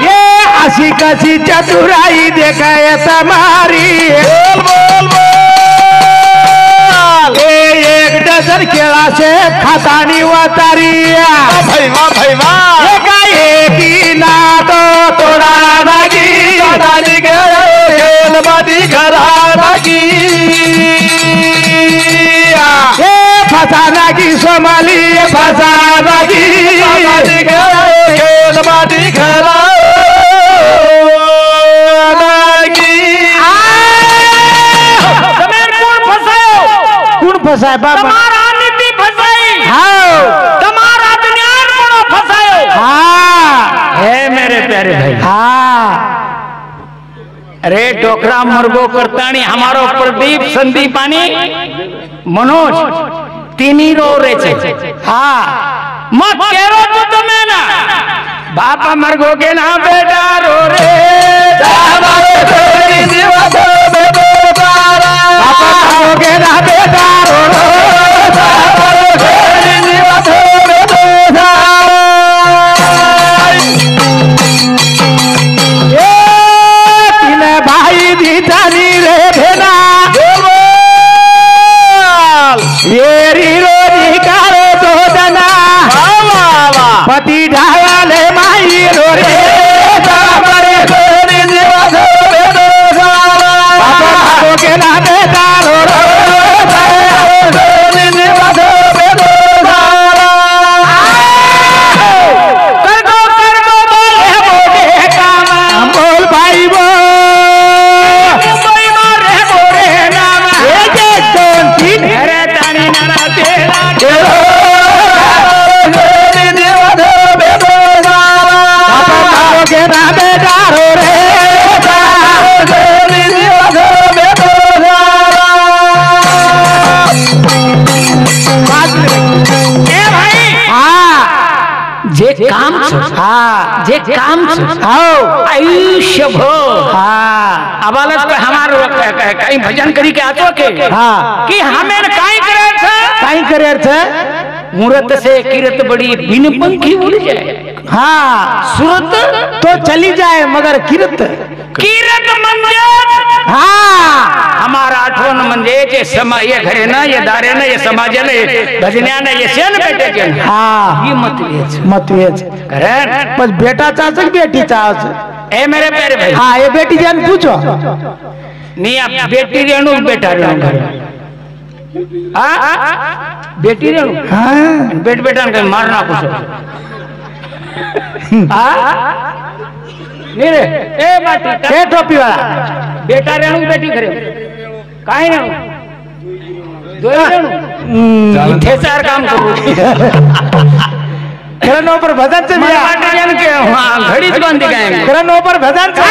Speaker 2: ये अशी कशी चतुराई देखाय तुम्हारी एक डझन केळा से खातानी वातारी भैवा भैवा एकी नातो तोडा नागी खातानी गेल मादी घरा नागी हे फसा नागी सोमाली फसा नागी खातानी गेल मादी घरा फसाय बाबा
Speaker 1: तुम्हारा नीति फसाई
Speaker 2: हाँ
Speaker 1: तुम्हारा दुनिया बड़ा फसायो
Speaker 2: हाँ
Speaker 1: है मेरे प्यारे भाई
Speaker 2: हाँ
Speaker 1: अरे डोकरा मुर्गो करतानी हमारो प्रदीप संदीपानी मनोज तीनी रो रे छे
Speaker 2: हाँ
Speaker 1: मत केरो तू तुम्हें ना बापा मरगो के ना बेटा रो रे
Speaker 2: हमारे तेरी दीवा दो बेबारा बापा मरगो के ना बेटा रो रो हमारे तेरी दीवा दो बेबारा ये तीन भाई दी जानी रे भेना येरी रोजी कारो तो जना पति ढाले माई रो रे हमारे तेरी दीवा दो बेबारा बापा मरगो के ना बेटा रो रो तेरी दीवा दो बेबारा कर दो बोले बोले काम बोल भाई वो
Speaker 1: कोई मारे मोरे नाम
Speaker 2: एक एक दोन तीन
Speaker 1: अरे तानी नाना तेरा
Speaker 2: तेरी दीवा दो बेबारा बापा मरगो के ना बेटा रो रे तेरी दीवा दो बेबारा
Speaker 1: ए भाई
Speaker 2: हाँ
Speaker 1: जे काम छे
Speaker 2: हाँ
Speaker 1: जे काम छे
Speaker 2: आओ
Speaker 1: आयुष्य भर
Speaker 2: हाँ
Speaker 1: अबालत पे हमारो कहीं भजन करी के आतो के
Speaker 2: हाँ
Speaker 1: कि हमें काई करे छे
Speaker 2: काई करे अर्थ
Speaker 1: मूरत से किरत बड़ी बिन पंखी उड़ जाए
Speaker 2: हाँ
Speaker 1: सूरत
Speaker 2: तो चली जाए मगर किरत
Speaker 1: किरत मंजे
Speaker 2: हाँ
Speaker 1: हमारा आठवन मंजे जे समय ये घरे ना ये दारे ना ये समाज ना ये भजनिया ना ये सेन बेटे के
Speaker 2: हाँ
Speaker 1: ये मत वेच
Speaker 2: मत वेच
Speaker 1: करे
Speaker 2: बस बेटा चाहस कि बेटी चाहस
Speaker 1: ए मेरे प्यारे भाई
Speaker 2: हाँ ये बेटी जान पूछो
Speaker 1: नहीं आप बेटी रेणु बेटा रेणु हाँ बेटी रेणु
Speaker 2: हाँ
Speaker 1: बेट बेटा ने मारना कुछ नहीं रे ए बाटी
Speaker 2: ए टोपी वाला
Speaker 1: बेटा रेणु बेटी करे काहे रेणु दो रेणु इथे चार काम करू
Speaker 2: करण ऊपर भजन से
Speaker 1: मला वाटत जन के हां घडीच बांधी काय
Speaker 2: करण ऊपर भजन से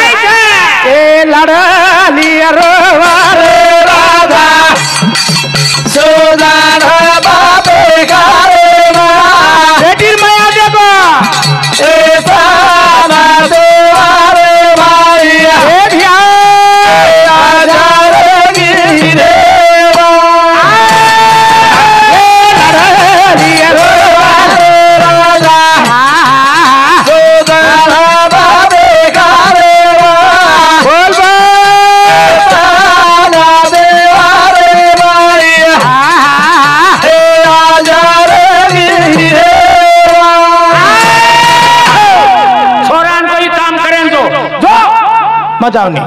Speaker 2: ए लड़ली रोवारे राधा सोदान बापे गारे मा बेटी माया देखो ए साना दोवारे माया ए धिया आजारे गिरे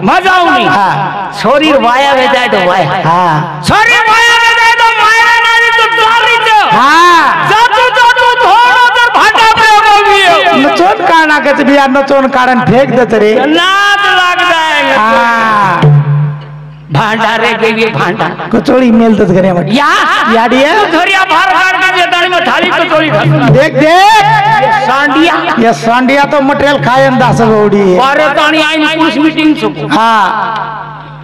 Speaker 1: मजावनी
Speaker 2: हाँ
Speaker 1: शरीर वाया वे जाए तो वाया
Speaker 2: हाँ
Speaker 1: शरीर वाया वे जाए तो माया नाही तो चाली जो
Speaker 2: हाँ
Speaker 1: जातू जातू थोड़ा तर भाटा पे बोलियो
Speaker 2: नचोन काढा कच बिया नचोन काढन फेक देत रे
Speaker 1: नाद लग जाएगा
Speaker 2: हाँ
Speaker 1: भांडा रे गेली भांडा
Speaker 2: कचोळी मेलतात घरामध्ये
Speaker 1: या
Speaker 2: याडिया
Speaker 1: घरिया बाहेर काढ के देता में थाली कचौड़ी खा
Speaker 2: देख देख
Speaker 1: सांडिया
Speaker 2: ये सांडिया तो मटेरियल खायन दास गौडी
Speaker 1: बारे ताणी आई पुलिस मीटिंग सको
Speaker 2: हाँ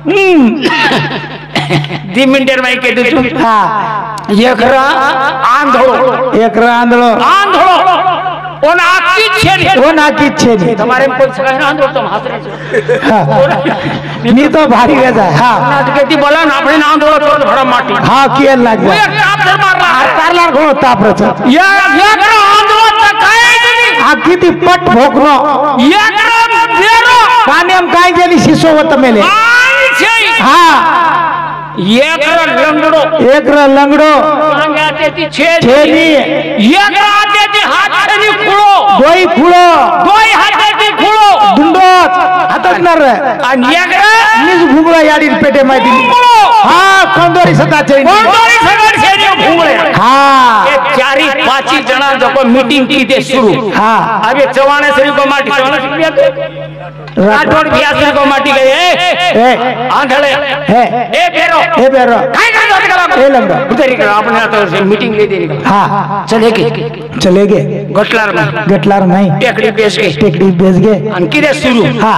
Speaker 1: 2 मिनिट में के दे तू
Speaker 2: हाँ
Speaker 1: एकरा आंधळो
Speaker 2: एक आंधळो
Speaker 1: आंधळो ओन आकी छेरी
Speaker 2: वो ना की छेनी
Speaker 1: तुम्हारे में कोई सगाई ना आंधळो तुम हंस रहे
Speaker 2: नी तो भारी गया है हाँ
Speaker 1: ना कहती बोला ना अपने नाम दो तो भड़ा माटी
Speaker 2: हाँ किया लग
Speaker 1: वो
Speaker 2: गया
Speaker 1: एक ताप से मार रहा है
Speaker 2: तारलार घोड़ ताप रचा
Speaker 1: ये एकरा आंधळो तक काय
Speaker 2: आखी ती पट भोकनो
Speaker 1: एकरा बेरो
Speaker 2: काने हम काय गेली शिसोवत मेले
Speaker 1: आई छे
Speaker 2: हाँ
Speaker 1: एकरा लंगड़ो
Speaker 2: एकरा लंगड़ो
Speaker 1: मांगे आते थी छेनी
Speaker 2: छेनी
Speaker 1: एकरा आते थी हाथ छेनी खुड़ो
Speaker 2: दोई खुळो
Speaker 1: दोई हाथे थी खुड़ो
Speaker 2: दुंडोच हातात न रे
Speaker 1: आणि एकरा
Speaker 2: निज भुगळा याडील पेटे माहिती हाँ कंदोरी सदा चैनी
Speaker 1: कोणतरी सगळ छेनी भुंगळे
Speaker 2: हाँ
Speaker 1: ये चारी पांची जना जब मीटिंग की दे शुरू
Speaker 2: हाँ
Speaker 1: अबे चवाने सरी को माटी चवाने सरी राठौड़ बियासरी को माटी गए
Speaker 2: ए
Speaker 1: आंधळे
Speaker 2: है
Speaker 1: ए बेरो
Speaker 2: ए बेरो
Speaker 1: काय काय जोर करा
Speaker 2: ए लंगा
Speaker 1: उधर ही करा अपने तो से मीटिंग ले देनी
Speaker 2: हाँ
Speaker 1: चले के
Speaker 2: चले गए
Speaker 1: गटलार में
Speaker 2: गटलार नहीं
Speaker 1: टेकड़ी बेच के
Speaker 2: टेकड़ी बेच गए
Speaker 1: आणि किदे सुरू
Speaker 2: हाँ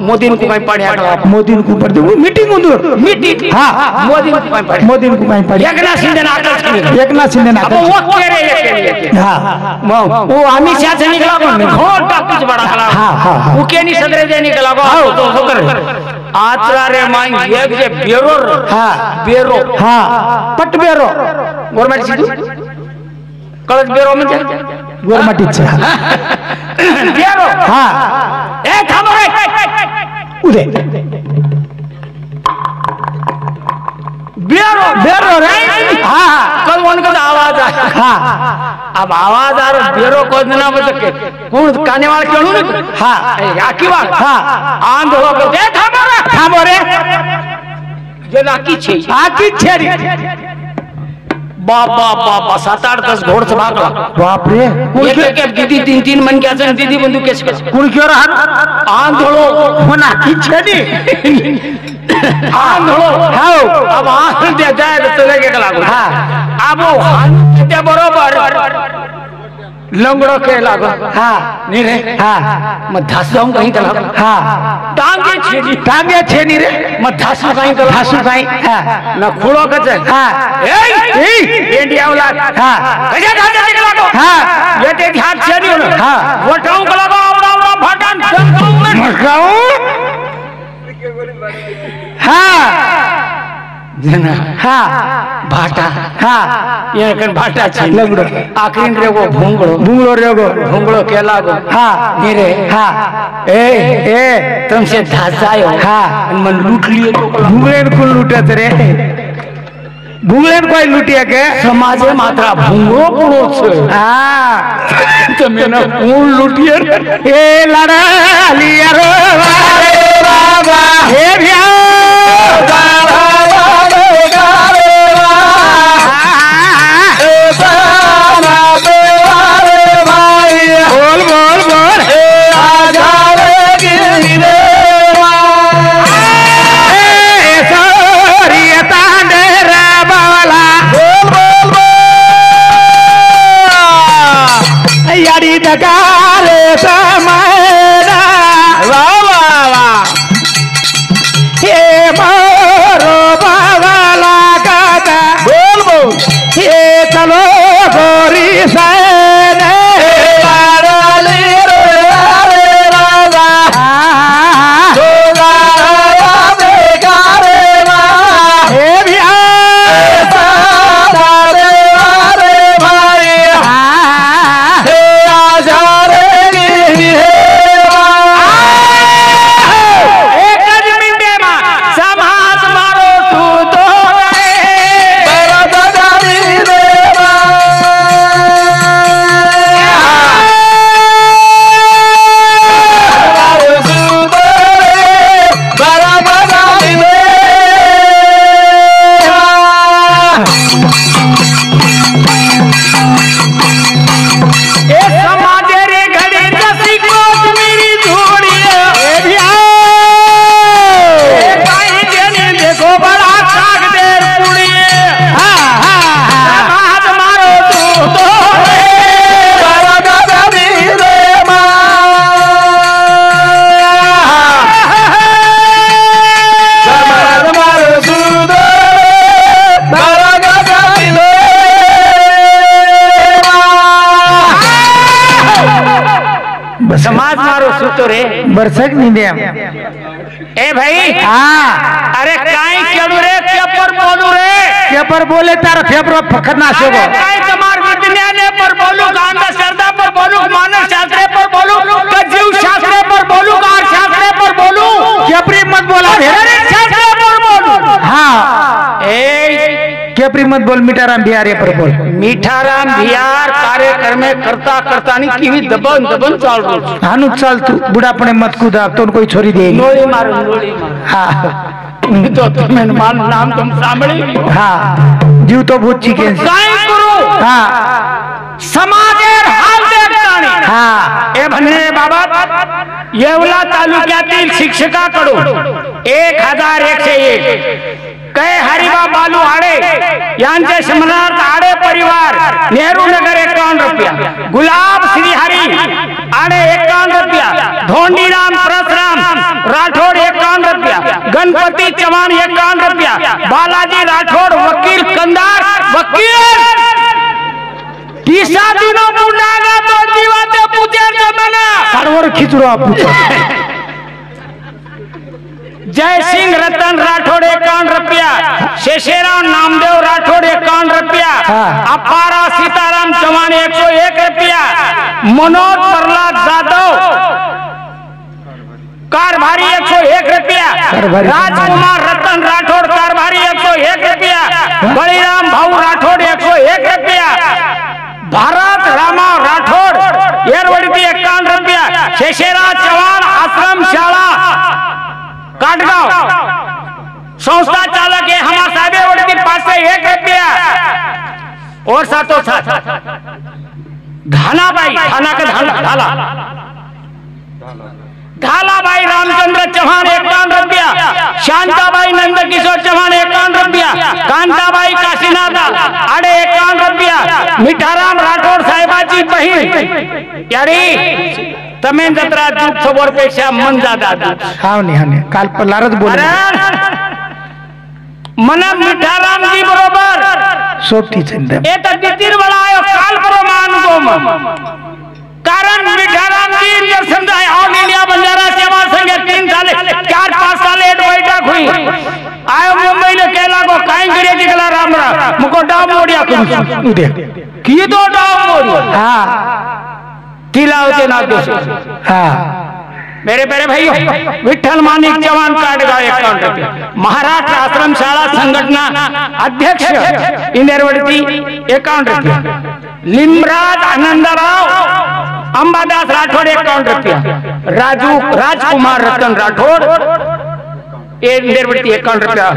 Speaker 1: मोदी को काय पाड्या करा
Speaker 2: मोदी को पड़ दे मीटिंग उंदूर
Speaker 1: मीटिंग
Speaker 2: हाँ
Speaker 1: मोदी को काय पाड्या
Speaker 2: मोदी को काय पड़ी
Speaker 1: एकनाथ शिंदे नाकच की
Speaker 2: एकनाथ शिंदे
Speaker 1: अब
Speaker 2: नाटक
Speaker 1: वो केरे एक
Speaker 2: हाँ
Speaker 1: वो अमित शाह से निकला कौन घोट का कुछ बड़ा खला
Speaker 2: हाँ, हाँ, हाँ।
Speaker 1: वो के नहीं सदरे दे निकला को तो होकर आत्रा रे मांग एक जे बेरो
Speaker 2: हाँ
Speaker 1: बेरो
Speaker 2: हाँ पट बेरो
Speaker 1: गवर्नमेंट सीधू कलज बेरो में
Speaker 2: गवर्नमेंट इच्छा
Speaker 1: बेरो
Speaker 2: हाँ
Speaker 1: ए थामो रे
Speaker 2: उदे
Speaker 1: बेरो
Speaker 2: बेरो रे हाँ
Speaker 1: कल वन का आवाज आया
Speaker 2: हाँ
Speaker 1: अब आवाज आ रहा बेरो को ना बच के कौन काने वाला क्यों नहीं
Speaker 2: हाँ
Speaker 1: आकी बात
Speaker 2: हाँ
Speaker 1: आंध हो के दे थामो रे
Speaker 2: थामो रे
Speaker 1: जे लाकी छे
Speaker 2: आकी छेरी
Speaker 1: बाबा बाबा 7-8-10 घोड़ से भागला
Speaker 2: बाप रे
Speaker 1: एक एक दीदी 3 मन के असन दीदी बंदूक कैसे
Speaker 2: कुल क्यों रहा
Speaker 1: आंधळो
Speaker 2: होना की छेनी
Speaker 1: आंधळो
Speaker 2: हाँ
Speaker 1: अब आंध दे जाए तो चले के लागू
Speaker 2: हाँ
Speaker 1: अब वो आंध दे बरोबर लंगड़ो के लागो
Speaker 2: हाँ
Speaker 1: नहीं रे
Speaker 2: हाँ
Speaker 1: मैं धस जाऊं कहीं का लागो
Speaker 2: हाँ
Speaker 1: टांगे छेड़ी
Speaker 2: टांगे छेनी रे
Speaker 1: मैं धस कहीं का
Speaker 2: धासु भाई हाँ
Speaker 1: ना खुड़ो कचे
Speaker 2: हाँ
Speaker 1: ए इंडिया वाला
Speaker 2: हाँ
Speaker 1: कजा धास के लागो
Speaker 2: हाँ
Speaker 1: ये ते हाथ छेड़ी हो
Speaker 2: हाँ
Speaker 1: वो टांग का लागो आवड़ा फटान
Speaker 2: मकाऊ हाँ
Speaker 1: जना
Speaker 2: हाँ
Speaker 1: भाटा
Speaker 2: हाँ
Speaker 1: ये कन भाटा छे
Speaker 2: लंगड़ो
Speaker 1: आखिर रे वो भूंगड़ो
Speaker 2: भूंगलो रे गो
Speaker 1: भूंगड़ो के लागो
Speaker 2: हाँ
Speaker 1: मेरे
Speaker 2: हाँ
Speaker 1: ए
Speaker 2: ए
Speaker 1: तुमसे धासायो
Speaker 2: हाँ।
Speaker 1: मन लूट लिए तो
Speaker 2: भूंगलेन को लूटत रे भूंगलेन कोई लूटिया के
Speaker 1: समाजे मात्रा भूंगड़ो पुरो छे
Speaker 2: हाँ
Speaker 1: तो मैंने कौन लूटिए
Speaker 2: ए लड़ा लिया रो बाबा हे भैया बोल बोल बोल यारी दगारे समय वाह वाह वाह बरसक निंदे
Speaker 1: ए भाई
Speaker 2: हाँ
Speaker 1: अरे काई केड़ू रे पेपर बोलू रे
Speaker 2: पेपर बोले तार फेफड़ो फखत ना से
Speaker 1: अरे काई तमार विज्ञान पर बोलू गान का सरदा पर बोलू मानव शास्त्र पर बोलू का जीव शास्त्र पर बोलू का शास्त्र पर बोलू
Speaker 2: केपरी मत बोला
Speaker 1: अरे शास्त्र पर बोलू
Speaker 2: हाँ
Speaker 1: ए
Speaker 2: केपरी मत बोल मीठाराम बिहारी पर बोल
Speaker 1: मीठाराम बिहार कार्यक्रम में करता करता नहीं की दबन दबन चाल रो
Speaker 2: हानु चल तू बुढ़ापने मत कूदा तो कोई छोरी देगी
Speaker 1: नोड़ी मारो नोड़ी मारो
Speaker 2: हाँ
Speaker 1: तो तुम्हें मान नाम तुम सांभळी
Speaker 2: हाँ जीव तो बहुत चिकेन
Speaker 1: काय करू
Speaker 2: हाँ
Speaker 1: समाजेर हाल देखतानी
Speaker 2: हाँ
Speaker 1: ए भन्ने बाबा येवला तालुक्यातील शिक्षकाकडून 1101 कै हरिबा बालू आडे यांचे स्मरणार्थ आडे परिवार नेहरू नगर 51 रुपया गुलाब श्रीहरी आडे 51 रुपया धोंडीराम परसराम राठौड़ 51 रुपया गणपति चौहान 51 रुपया बालाजी राठौड़ वकील कंदार वकील तीसरा दिनों बुलागा तो जीवाते पूछे जमाना
Speaker 2: सरवर खिचड़ो आप
Speaker 1: जय सिंह रतन राठौड़ 51 रुपया शेषेराम नामदेव राठौड़ 51 रुपया अपारा सीताराम चौहान 101 रुपया मनोज प्रहलाद जादव कारभारी 101 रुपया राजकुमार रतन राठौड़ कारभारी 101 रुपया बलिराम भाऊ राठौड़ 101 रुपया भारत रामा राठौड़ येरवडी 51 रुपया शेषेराज चौहान आश्रम शाला काटगांव संस्था चालक है हमारा साहब वड़ती 501 रुपया और साथों साथ धानाबाई थाना का ढाला ढालाबाई रामचंद्र चौहान 51 रुपया शांताबाई नंदकिशोर चौहान 51 रुपया कांताबाई काशीनाथ आडे 51 रुपया मिठाराम राठौड़ साहेबाची बहीण यारी तमें जत्रा दूध खबर पेक्षा मन ज्यादा
Speaker 2: हाँ नहीं काल पलारच बोल
Speaker 1: मना मिठाराम जी बरोबर
Speaker 2: सोबती चंद
Speaker 1: ए तर तितीर बळा आयो काल प्रमाण गो कारण मिठाराम जी जर समजा ऑल इंडिया बंजारा सेवा संघ 3 साले 4-5 साले एक बैठक हुई आयो मुंबई ने केला को काई गिरे जिगला रामरा मुको डाम मोडिया करू
Speaker 2: उद्या
Speaker 1: की तो डाम मोडिया
Speaker 2: हाँ
Speaker 1: तिला होते ना दोष
Speaker 2: हाँ
Speaker 1: मेरे प्यारे भाइयों विठ्ठल मानिक चौहान काटगांव 51 रुपया महाराष्ट्र आश्रम शाला संघटना अध्यक्ष इंदरवडती 51 रुपया लिमराज आनंदराव अंबादास राठौड़ 51 रुपया राजकुमार रतन राठौड़ इंदरवडती 51 रुपया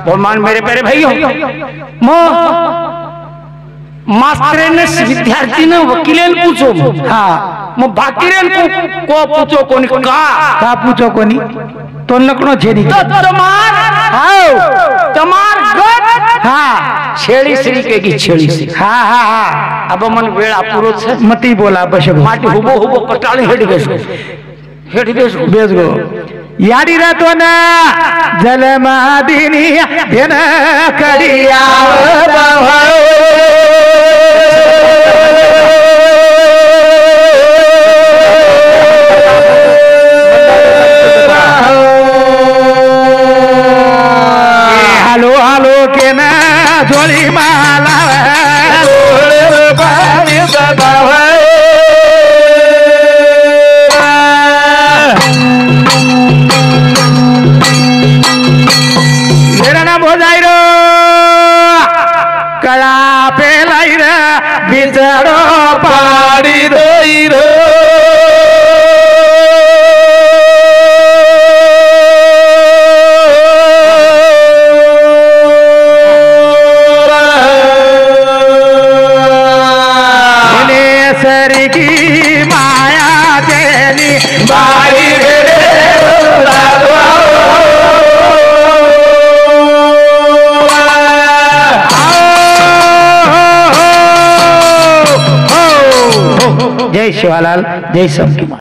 Speaker 1: बहुमान मेरे प्यारे भाइयों मास्टरेने विद्यार्थी ने वकीलेन पूछो
Speaker 2: हाँ
Speaker 1: मग बाकीरेन को पूछो कोणी का
Speaker 2: पूछो कोणी तो नकनो छेड़ी
Speaker 1: तो तमार
Speaker 2: हाँ
Speaker 1: तमार गट
Speaker 2: हाँ
Speaker 1: छेड़ी श्री के की छेड़ी श्री
Speaker 2: हाँ हाँ हाँ
Speaker 1: अब मन वेळा पूरो छे
Speaker 2: मती बोला बशगो
Speaker 1: माटी हुबो हुबो कटाळी हेड गेसो
Speaker 2: बेसगो याडी रातो ना जलमादिनी येन कडिया हालो हालो के ना जोड़ी माला पानी दबाव मेरा नाम हो जाए रो कला पे लाई रे बिचड़ो पाड़ी रोई रो सर की माया तेरी बाई जय शिवालाल जय सब